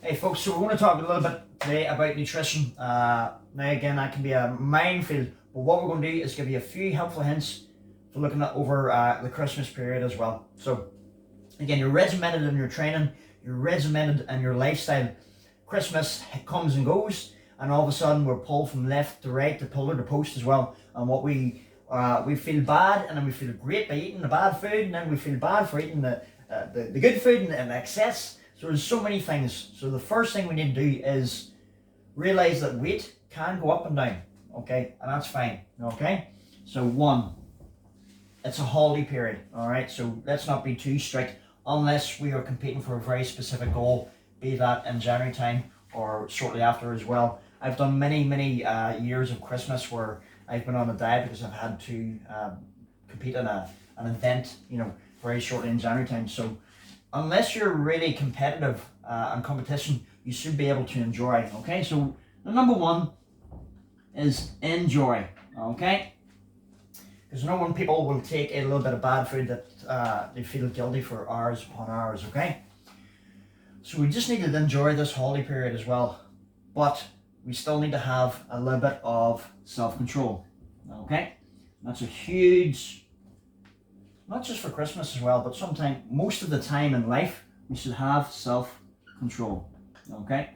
Hey folks, so we're going to talk a little bit today about nutrition. Now again, that can be a minefield, but what we're going to do is give you a few helpful hints for looking at over the Christmas period as well. So again, you're regimented in your training, you're regimented in your lifestyle. Christmas comes and goes, and all of a sudden we're pulled from left to right, to pillar to post as well. And what we feel bad, and then we feel great by eating the bad food, and then we feel bad for eating the good food in excess. So there's so many things. So the first thing we need to do is realize that weight can go up and down, okay? And that's fine, okay? So one, it's a holiday period, all right? So let's not be too strict unless we are competing for a very specific goal, be that in January time or shortly after as well. I've done many years of Christmas where I've been on a diet because I've had to compete in an event, you know, very shortly in January time. So unless you're really competitive on competition, you should be able to enjoy, okay? So the number one is enjoy, okay? Because no one people will take a little bit of bad food that they feel guilty for hours upon hours, okay? So we just need to enjoy this holiday period as well, but we still need to have a little bit of self-control, okay? That's a huge, not just for Christmas as well, but sometimes, most of the time in life, we should have self-control, okay?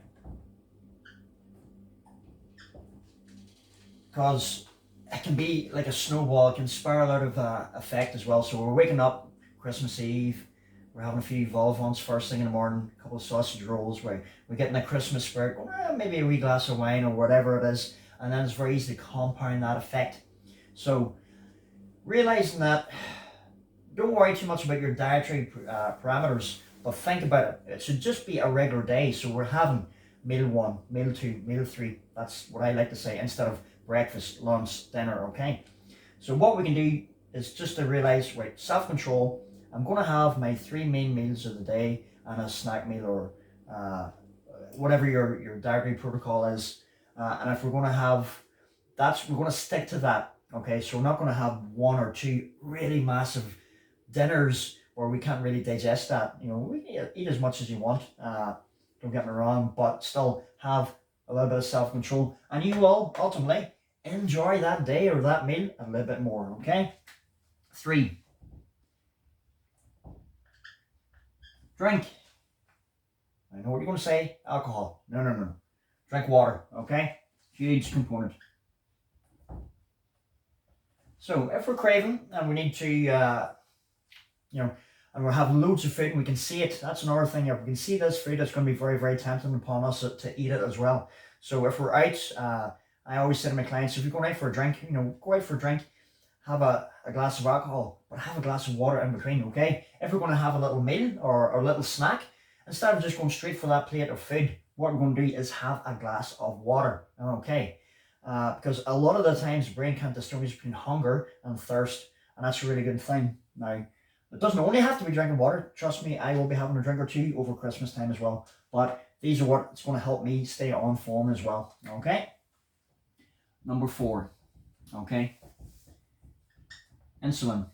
Because it can be like a snowball, it can spiral out of effect as well. So we're waking up Christmas Eve, we're having a few vol-au-vents first thing in the morning, a couple of sausage rolls, we're getting a Christmas spirit, maybe a wee glass of wine or whatever it is, and then it's very easy to compound that effect. So realizing that, don't worry too much about your dietary parameters, but think about it. It should just be a regular day. So we're having meal 1, meal 2, meal 3. That's what I like to say, instead of breakfast, lunch, dinner, okay? So what we can do is just to realize, right, self-control. I'm going to have my 3 main meals of the day and a snack meal, or whatever your dietary protocol is. And if we're going to have, we're going to stick to that, okay? So we're not going to have 1 or 2 really massive dinners where we can't really digest that. You know, we can eat as much as you want, don't get me wrong, but still have a little bit of self-control, and you will ultimately enjoy that day or that meal a little bit more, okay? 3, drink. I know what you're going to say, alcohol. No. Drink water, okay? Huge component. So if we're craving and we need to, and we're having loads of food and we can see it, that's another thing. If we can see this food, it's going to be very tempting upon us to eat it as well. So if we're out, I always say to my clients, if you're going out for a drink, go out for a drink, have a glass of alcohol, but have a glass of water in between, okay? If we're going to have a little meal or a little snack, instead of just going straight for that plate of food, what we're going to do is have a glass of water, okay? Because a lot of the times the brain can't distinguish between hunger and thirst, and that's a really good thing. Now, it doesn't only have to be drinking water. Trust me, I will be having a drink or 2 over Christmas time as well. But these are what's going to help me stay on form as well. Okay? Number 4. Okay? Insulin.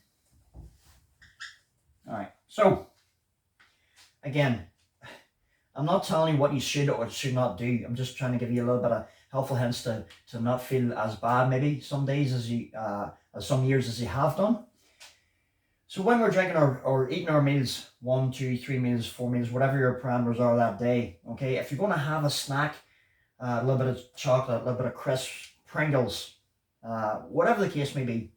Alright, so again, I'm not telling you what you should or should not do. I'm just trying to give you a little bit of helpful hints to not feel as bad maybe some days as you some years as you have done. So when we're drinking or eating our meals, 1, 2, 3 meals, 4 meals, whatever your parameters are that day, okay, if you're going to have a snack, a little bit of chocolate, a little bit of crisps, Pringles, whatever the case may be,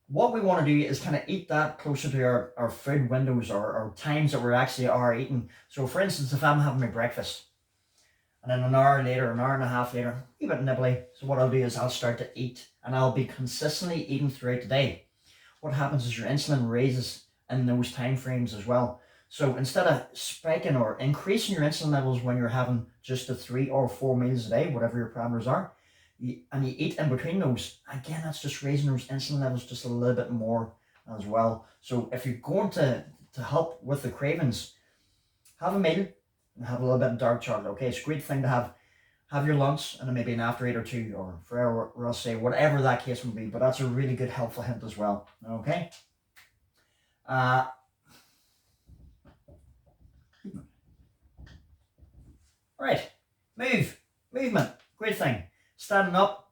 what we want to do is kind of eat that closer to our food windows or times that we actually are eating. So for instance, if I'm having my breakfast and then an hour later, an hour and a half later, a bit nibbly, so what I'll do is I'll start to eat, and I'll be consistently eating throughout the day. What happens is your insulin raises in those time frames as well. So instead of spiking or increasing your insulin levels when you're having just the 3 or 4 meals a day, whatever your parameters are, and you eat in between those, again, that's just raising those insulin levels just a little bit more as well. So if you're going to help with the cravings, have a meal and have a little bit of dark chocolate. Okay, it's a great thing to have your lunch and then maybe an after 8 or 2, or forever, or I'll say whatever that case would be. But that's a really good helpful hint as well. Okay. Right, movement, great thing. Standing up,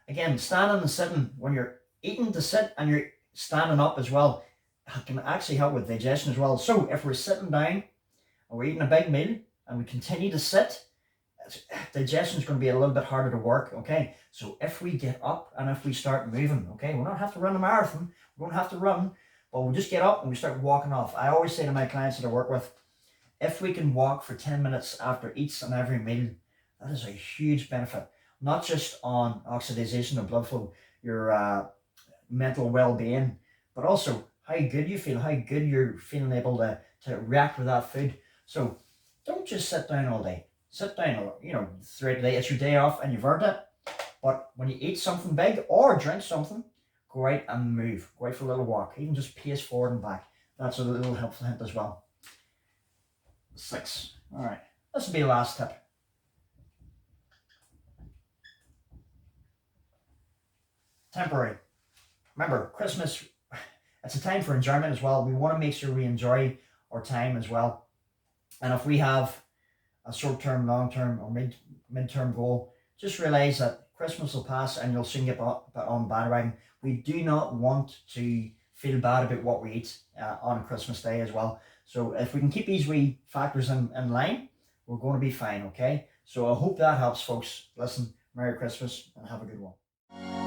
again, standing and sitting, when you're eating to sit and you're standing up as well, it can actually help with digestion as well. So if we're sitting down and we're eating a big meal and we continue to sit, digestion is going to be a little bit harder to work, okay? So if we get up and if we start moving, okay, we don't have to run a marathon, we don't have to run, but we'll just get up and we start walking off. I always say to my clients that I work with, if we can walk for 10 minutes after each and every meal, that is a huge benefit, not just on oxidation and blood flow, your mental well-being, but also how good you feel, how good you're feeling able to react with that food. So don't just sit down all day. Sit down, throughout the day. It's your day off and you've earned it. But when you eat something big or drink something, go out and move. Go out for a little walk. Even just pace forward and back. That's a little helpful hint as well. 6. All right. This will be the last tip. Temporary. Remember, Christmas, it's a time for enjoyment as well. We want to make sure we enjoy our time as well. And if we have a short-term, long-term, or mid-term goal, just realize that Christmas will pass and you'll soon get on the bandwagon. We do not want to feel bad about what we eat on Christmas Day as well. So if we can keep these wee factors in line, we're going to be fine, okay? So I hope that helps, folks. Listen, Merry Christmas and have a good one.